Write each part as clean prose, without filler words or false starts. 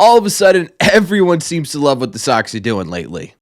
all of a sudden, everyone seems to love what the Sox are doing lately.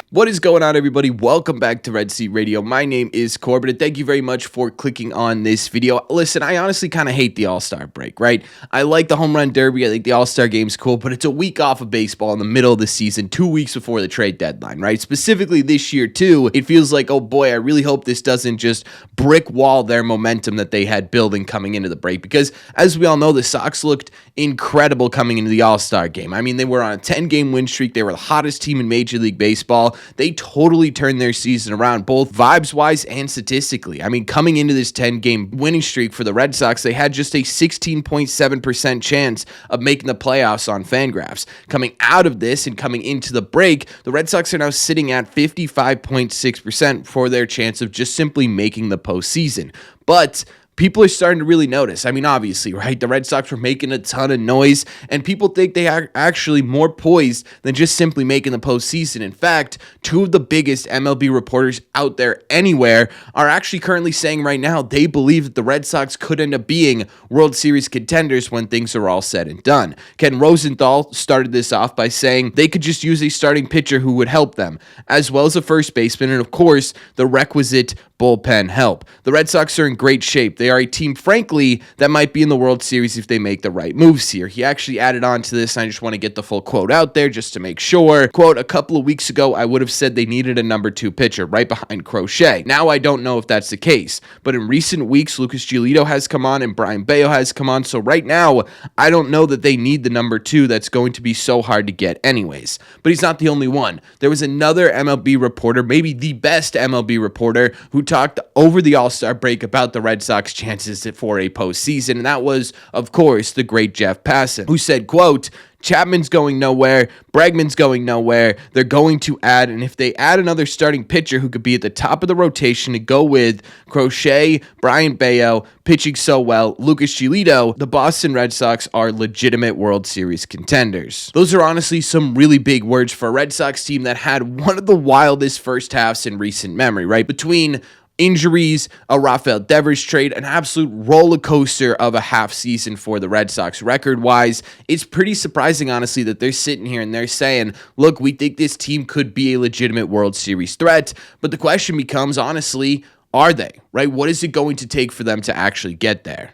What is going on, everybody? Welcome back to Red Seat Radio. My name is Corbin, and thank you very much for clicking on this video. Listen, I honestly kind of hate the All-Star break, right? I like the home run derby. I think the All-Star game's cool, but it's a week off of baseball in the middle of the season, 2 weeks before the trade deadline, right? Specifically this year, too, it feels like, oh boy, I really hope this doesn't just brick wall their momentum that they had building coming into the break, because as we all know, the Sox looked incredible coming into the All-Star game. I mean, they were on a 10-game win streak. They were the hottest team in Major League Baseball. They totally turned their season around, both vibes-wise and statistically. I mean, coming into this 10-game winning streak for the Red Sox, they had just a 16.7% chance of making the playoffs on Fangraphs. Coming out of this and coming into the break, the Red Sox are now sitting at 55.6% for their chance of just simply making the postseason. But people are starting to really notice. I mean, obviously, right? The Red Sox were making a ton of noise, and people think they are actually more poised than just simply making the postseason. In fact, two of the biggest MLB reporters out there anywhere are actually currently saying right now they believe that the Red Sox could end up being World Series contenders when things are all said and done. Ken Rosenthal started this off by saying they could just use a starting pitcher who would help them, as well as a first baseman, and of course, the requisite bullpen help. The Red Sox are in great shape. They are a team, frankly, that might be in the World Series if they make the right moves here. He actually added on to this, and I just want to get the full quote out there just to make sure. Quote, a couple of weeks ago, I would have said they needed a number 2 pitcher right behind Crochet. Now I don't know if that's the case, but in recent weeks, Lucas Giolito has come on and Brian Bayo has come on, so right now, I don't know that they need the number 2 that's going to be so hard to get anyways. But he's not the only one. There was another MLB reporter, maybe the best MLB reporter, who talked over the All-Star break about the Red Sox chances for a postseason, and that was, of course, the great Jeff Passan, who said, quote, Chapman's going nowhere, Bregman's going nowhere, they're going to add, and if they add another starting pitcher who could be at the top of the rotation to go with Crochet, Brian Bayo, pitching so well, Lucas Giolito, the Boston Red Sox are legitimate World Series contenders. Those are honestly some really big words for a Red Sox team that had one of the wildest first halves in recent memory, right? Between injuries, a Rafaela trade, an absolute roller coaster of a half season for the Red Sox. Record-wise, it's pretty surprising, honestly, that they're sitting here and they're saying, look, we think this team could be a legitimate World Series threat, but the question becomes, honestly, are they, right? What is it going to take for them to actually get there?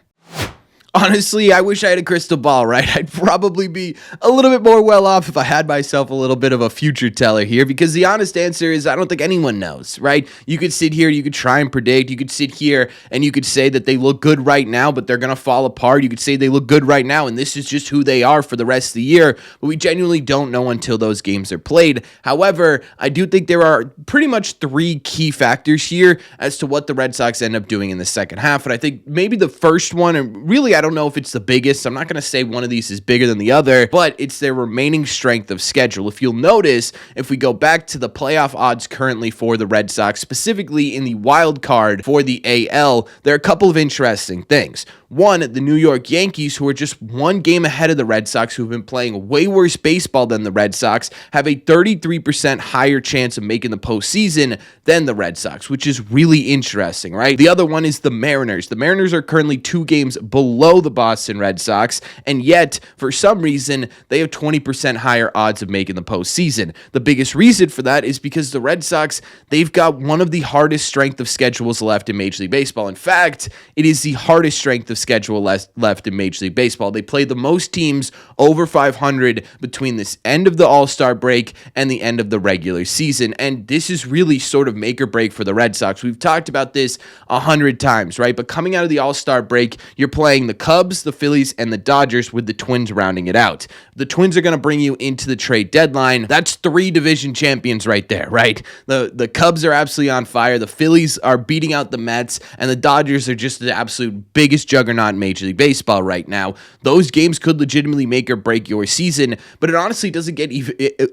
Honestly, I wish I had a crystal ball, right? I'd probably be a little bit more well off if I had myself a little bit of a future teller here, because the honest answer is I don't think anyone knows, right? You could sit here, you could try and predict, you could sit here and you could say that they look good right now, but they're going to fall apart. You could say they look good right now, and this is just who they are for the rest of the year, but we genuinely don't know until those games are played. However, I do think there are pretty much 3 key factors here as to what the Red Sox end up doing in the second half, and I think maybe the first one, and really I don't know if it's the biggest. I'm not going to say one of these is bigger than the other, but it's their remaining strength of schedule. If you'll notice, if we go back to the playoff odds currently for the Red Sox, specifically in the wild card for the AL, there are a couple of interesting things. One, the New York Yankees, who are just 1 game ahead of the Red Sox, who have been playing way worse baseball than the Red Sox, have a 33% higher chance of making the postseason than the Red Sox, which is really interesting, right? The other one is the Mariners. The Mariners are currently 2 games below the Boston Red Sox, and yet, for some reason, they have 20% higher odds of making the postseason. The biggest reason for that is because the Red Sox, they've got one of the hardest strength of schedules left in Major League Baseball. In fact, it is the hardest strength of schedule left in Major League Baseball. They play the most teams over 500 between this end of the All-Star break and the end of the regular season, and this is really sort of make or break for the Red Sox. We've talked about this 100 times, right? But coming out of the All-Star break, you're playing the Cubs, the Phillies, and the Dodgers, with the Twins rounding it out. The Twins are going to bring you into the trade deadline. That's 3 division champions right there, right? The Cubs are absolutely on fire. The Phillies are beating out the Mets, and the Dodgers are just the absolute biggest juggernaut in Major League Baseball right now. Those games could legitimately make or break your season, but it honestly doesn't get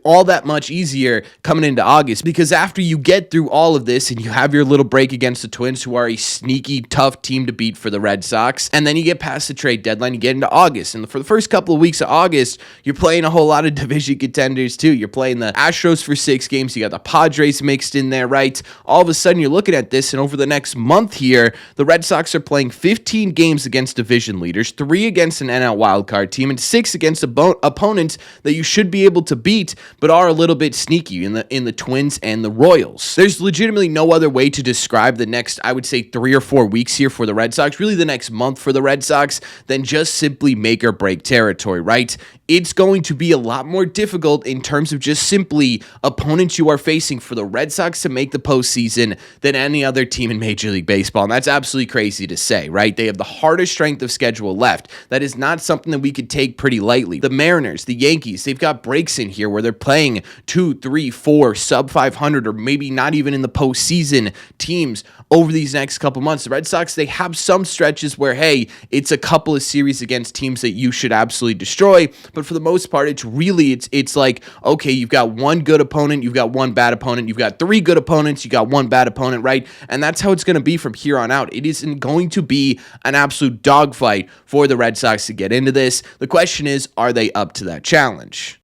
all that much easier coming into August, because after you get through all of this and you have your little break against the Twins, who are a sneaky, tough team to beat for the Red Sox, and then you get past past the trade deadline, you get into August. And for the first couple of weeks of August, you're playing a whole lot of division contenders too. You're playing the Astros for 6 games. You got the Padres mixed in there, right? All of a sudden, you're looking at this, and over the next month here, the Red Sox are playing 15 games against division leaders, 3 against an NL wildcard team, and 6 against opponents that you should be able to beat, but are a little bit sneaky in the Twins and the Royals. There's legitimately no other way to describe the next, I would say, 3 or 4 weeks here for the Red Sox, really the next month for the Red Sox, than just simply make or break territory, right? It's going to be a lot more difficult in terms of just simply opponents you are facing for the Red Sox to make the postseason than any other team in Major League Baseball. And that's absolutely crazy to say, right? They have the hardest strength of schedule left. That is not something that we could take pretty lightly. The Mariners, the Yankees, they've got breaks in here where they're playing 2, 3, 4 sub 500 or maybe not even in the postseason teams over these next couple months. The Red Sox, they have some stretches where, hey, it's a couple of series against teams that you should absolutely destroy. But for the most part, it's like, okay, you've got one good opponent, you've got one bad opponent, you've got 3 good opponents, you got one bad opponent, right? And that's how it's going to be from here on out. It isn't going to be an absolute dogfight for the Red Sox to get into this. The question is, are they up to that challenge?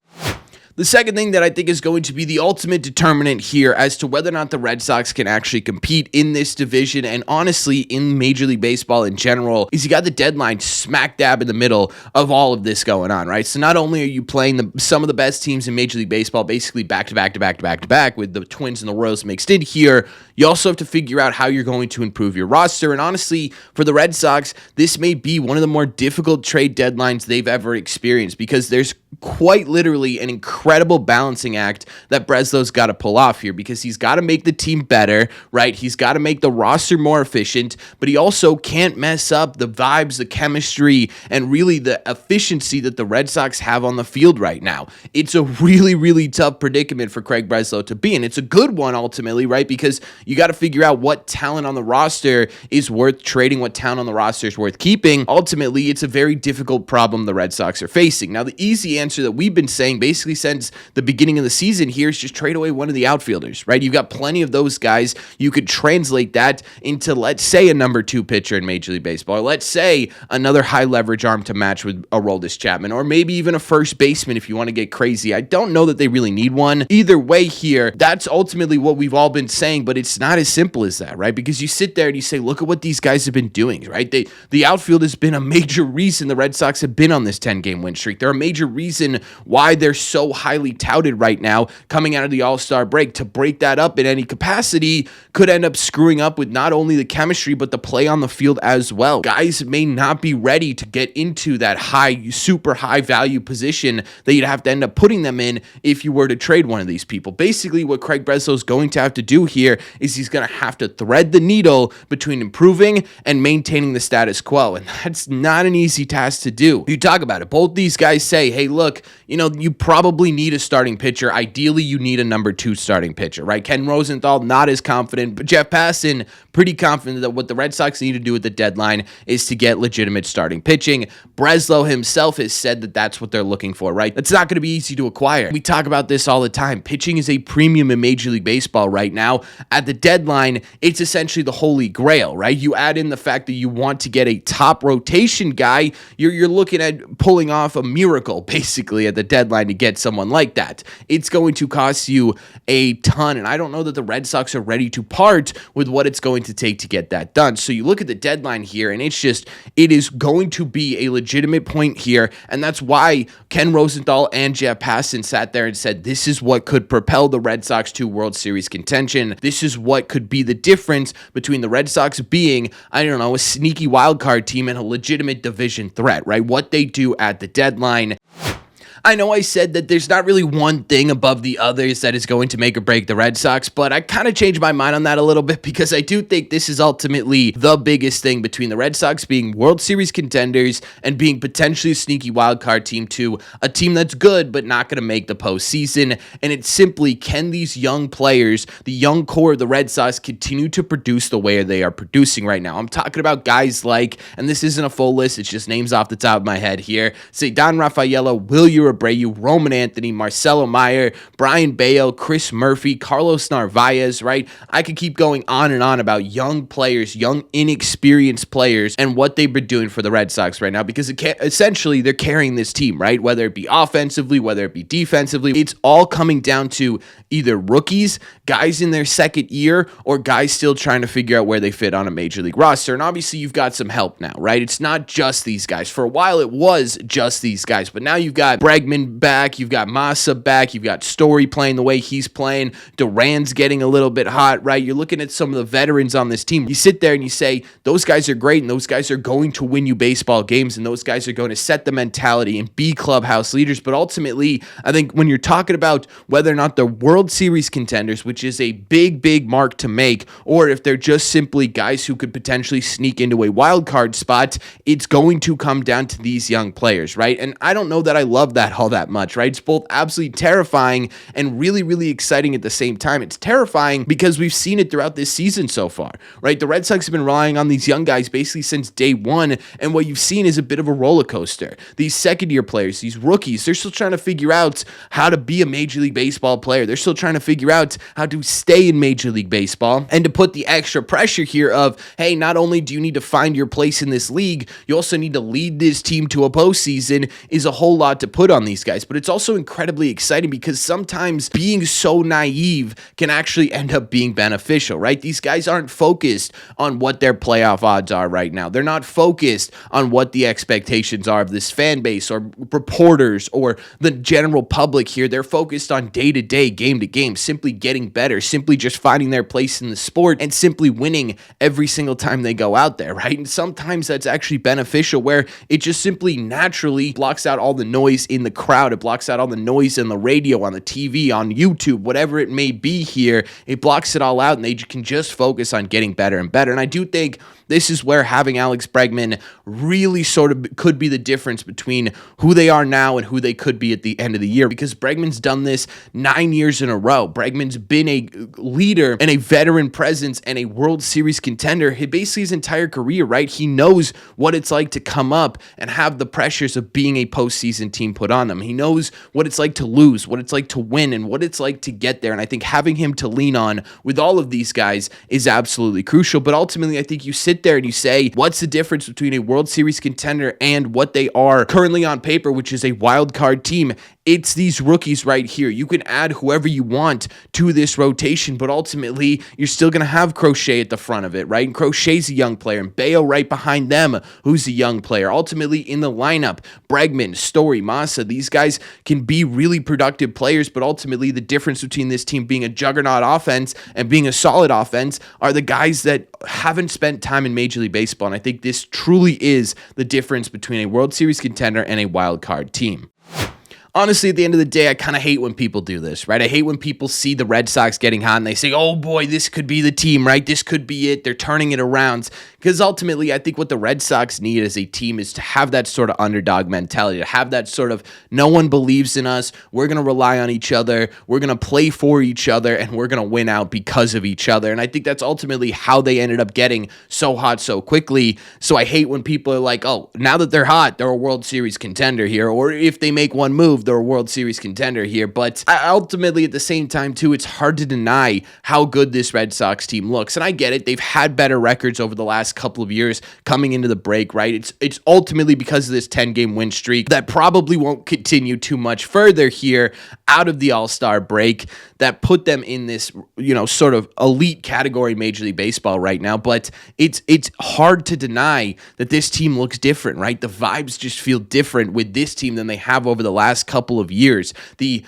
The second thing that I think is going to be the ultimate determinant here as to whether or not the Red Sox can actually compete in this division and honestly in Major League Baseball in general is you got the deadline smack dab in the middle of all of this going on, right? So not only are you playing some of the best teams in Major League Baseball basically back to back to back to back to back with the Twins and the Royals mixed in here, you also have to figure out how you're going to improve your roster. And honestly, for the Red Sox, this may be one of the more difficult trade deadlines they've ever experienced because there's quite literally an incredible balancing act that Breslow's got to pull off here because he's got to make the team better, right? He's got to make the roster more efficient, but he also can't mess up the vibes, the chemistry, and really the efficiency that the Red Sox have on the field right now. It's a really, really tough predicament for Craig Breslow to be in. It's a good one ultimately, right? Because you got to figure out what talent on the roster is worth trading, what talent on the roster is worth keeping. Ultimately, it's a very difficult problem the Red Sox are facing. Now, the easy answer that we've been saying basically since the beginning of the season here is just trade away one of the outfielders, right? You've got plenty of those guys. You could translate that into, let's say, a number 2 pitcher in Major League Baseball, or let's say another high leverage arm to match with Aroldis Chapman, or maybe even a first baseman if you want to get crazy. I don't know that they really need one. Either way here, that's ultimately what we've all been saying, but it's not as simple as that, right? Because you sit there and you say, look at what these guys have been doing, right? The outfield has been a major reason the Red Sox have been on this 10-game win streak. They're a major reason why they're so highly touted right now coming out of the All-Star break. To break that up in any capacity could end up screwing up with not only the chemistry, but the play on the field as well. Guys may not be ready to get into that high, super high value position that you'd have to end up putting them in if you were to trade one of these people. Basically, what Craig Breslow is going to have to do here is he's going to have to thread the needle between improving and maintaining the status quo. And that's not an easy task to do. You talk about it. Both these guys say, hey, look, you probably need a starting pitcher. Ideally, you need a number 2 starting pitcher, right? Ken Rosenthal, not as confident, but Jeff Passan, pretty confident that what the Red Sox need to do at the deadline is to get legitimate starting pitching. Breslow himself has said that that's what they're looking for, right? That's not going to be easy to acquire. We talk about this all the time. Pitching is a premium in Major League Baseball right now. At the deadline, it's essentially the holy grail, right? You add in the fact that you want to get a top rotation guy, you're looking at pulling off a miracle, basically, at the deadline to get someone like that. It's going to cost you a ton, and I don't know that the Red Sox are ready to part with what it's going to take to get that done. So you look at the deadline here, and it is going to be a legitimate point here, and that's why Ken Rosenthal and Jeff Passan sat there and said, this is what could propel the Red Sox to World Series contention. This is what could be the difference between the Red Sox being, a sneaky wild card team and a legitimate division threat, right? What they do at the deadline. I know I said that there's not really one thing above the others that is going to make or break the Red Sox, but I kind of changed my mind on that a little bit because I do think this is ultimately the biggest thing between the Red Sox being World Series contenders and being potentially a sneaky wild card team to a team that's good but not going to make the postseason. And it's simply, can these young players, the young core of the Red Sox, continue to produce the way they are producing right now? I'm talking about guys like, and this isn't a full list, it's just names off the top of my head here, Ceddanne, Rafaela, Will Abreu, Roman Anthony, Marcelo Meyer, Brian Bayo, Chris Murphy, Carlos Narvaez, right? I could keep going on and on about young players, young inexperienced players, and what they've been doing for the Red Sox right now, because essentially they're carrying this team, right? Whether it be offensively, whether it be defensively, it's all coming down to either rookies, guys in their second year, or guys still trying to figure out where they fit on a major league roster. And obviously you've got some help now, right? It's not just these guys. For a while it was just these guys, but now you've got Bregman back, you've got Massa back, you've got Story playing the way he's playing, Duran's getting a little bit hot, right? You're looking at some of the veterans on this team. You sit there and you say, those guys are great, and those guys are going to win you baseball games, and those guys are going to set the mentality and be clubhouse leaders. But ultimately, I think when you're talking about whether or not they're World Series contenders, which is a big mark to make, or if they're just simply guys who could potentially sneak into a wild card spot, it's going to come down to these young players, right? And I don't know that I love that all that much, right? It's both absolutely terrifying and really exciting at the same time. It's terrifying because we've seen it throughout this season so far, right? The Red Sox have been relying on these young guys basically since day one, and what you've seen is a bit of a roller coaster. These second-year players, these rookies, they're still trying to figure out how to be a Major League Baseball player. They're still trying to figure out how to stay in Major League Baseball, and to put the extra pressure here of, hey, not only do you need to find your place in this league, you also need to lead this team to a postseason, is a whole lot to put on these guys. But it's also incredibly exciting because sometimes being so naive can actually end up being beneficial, right? These guys aren't focused on what their playoff odds are right now. They're not focused on what the expectations are of this fan base or reporters or the general public here. They're focused on day-to-day, game-to-game, simply getting better, simply just finding their place in the sport, and simply winning every single time they go out there, right? And sometimes that's actually beneficial, where it just simply naturally blocks out all the noise in the crowd. It blocks out all the noise in the radio, on the TV, on YouTube, whatever it may be here. It blocks it all out, and they can just focus on getting better and better. And I do think this is where having Alex Bregman really sort of could be the difference between who they are now and who they could be at the end of the year, because Bregman's done this 9 years in a row. Bregman's been a leader and a veteran presence and a World Series contender basically his entire career, right? He knows what it's like to come up and have the pressures of being a postseason team put on them. He knows what it's like to lose, what it's like to win, and what it's like to get there. And I think having him to lean on with all of these guys is absolutely crucial. But ultimately, I think you sit there and you say, what's the difference between a World Series contender and what they are currently on paper, which is a wild card team? It's these rookies right here. You can add whoever you want to this rotation, but ultimately, you're still going to have Crochet at the front of it, right? And Crochet's a young player, and Bayo right behind them, who's a young player. Ultimately, in the lineup, Bregman, Story, Massa, these guys can be really productive players, but ultimately, the difference between this team being a juggernaut offense and being a solid offense are the guys that haven't spent time in Major League Baseball, and I think this truly is the difference between a World Series contender and a wild card team. Honestly, at the end of the day, I kind of hate when people do this, right? I hate when people see the Red Sox getting hot and they say, oh boy, this could be the team, right? This could be it. They're turning it around. Because ultimately, I think what the Red Sox need as a team is to have that sort of underdog mentality, to have that sort of, no one believes in us, we're going to rely on each other, we're going to play for each other, and we're going to win out because of each other. And I think that's ultimately how they ended up getting so hot so quickly. So I hate when people are like, oh, now that they're hot, they're a World Series contender here. Or if they make one move, they're a World Series contender here. But ultimately, at the same time, too, it's hard to deny how good this Red Sox team looks. And I get it. They've had better records over the last couple of years coming into the break, right? It's ultimately because of this 10-game win streak that probably won't continue too much further here out of the All-Star break that put them in this, sort of elite category in Major League Baseball right now. But it's hard to deny that this team looks different, right? The vibes just feel different with this team than they have over the last couple of years. The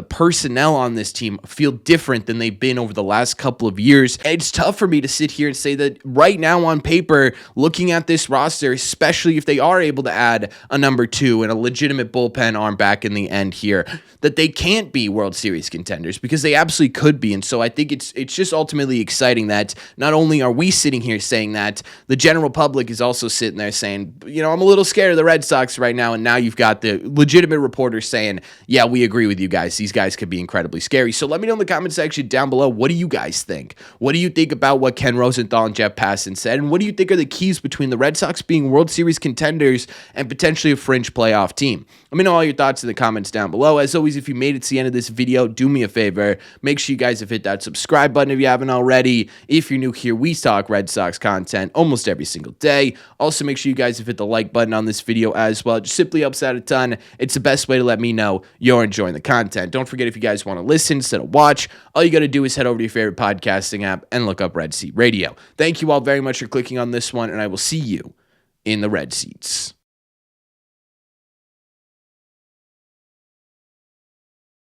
personnel on this team feel different than they've been over the last couple of years. It's tough for me to sit here and say that right now on paper, looking at this roster, especially if they are able to add a number 2 and a legitimate bullpen arm back in the end here, that they can't be World Series contenders, because they absolutely could be. And so I think it's just ultimately exciting that not only are we sitting here saying that, the general public is also sitting there saying, I'm a little scared of the Red Sox right now. And now you've got the legitimate reporters saying, yeah, we agree with you. you guys. These guys could be incredibly scary. So let me know in the comment section down below, what do you guys think? What do you think about what Ken Rosenthal and Jeff Passan said? And what do you think are the keys between the Red Sox being World Series contenders and potentially a fringe playoff team? Let me know all your thoughts in the comments down below. As always, if you made it to the end of this video, do me a favor. Make sure you guys have hit that subscribe button if you haven't already. If you're new here, we talk Red Sox content almost every single day. Also, make sure you guys have hit the like button on this video as well. It just simply helps out a ton. It's the best way to let me know you're enjoying the content. Don't forget, if you guys want to listen instead of watch, all you got to do is head over to your favorite podcasting app and look up Red Seat Radio. Thank you all very much for clicking on this one, and I will see you in the Red Seats.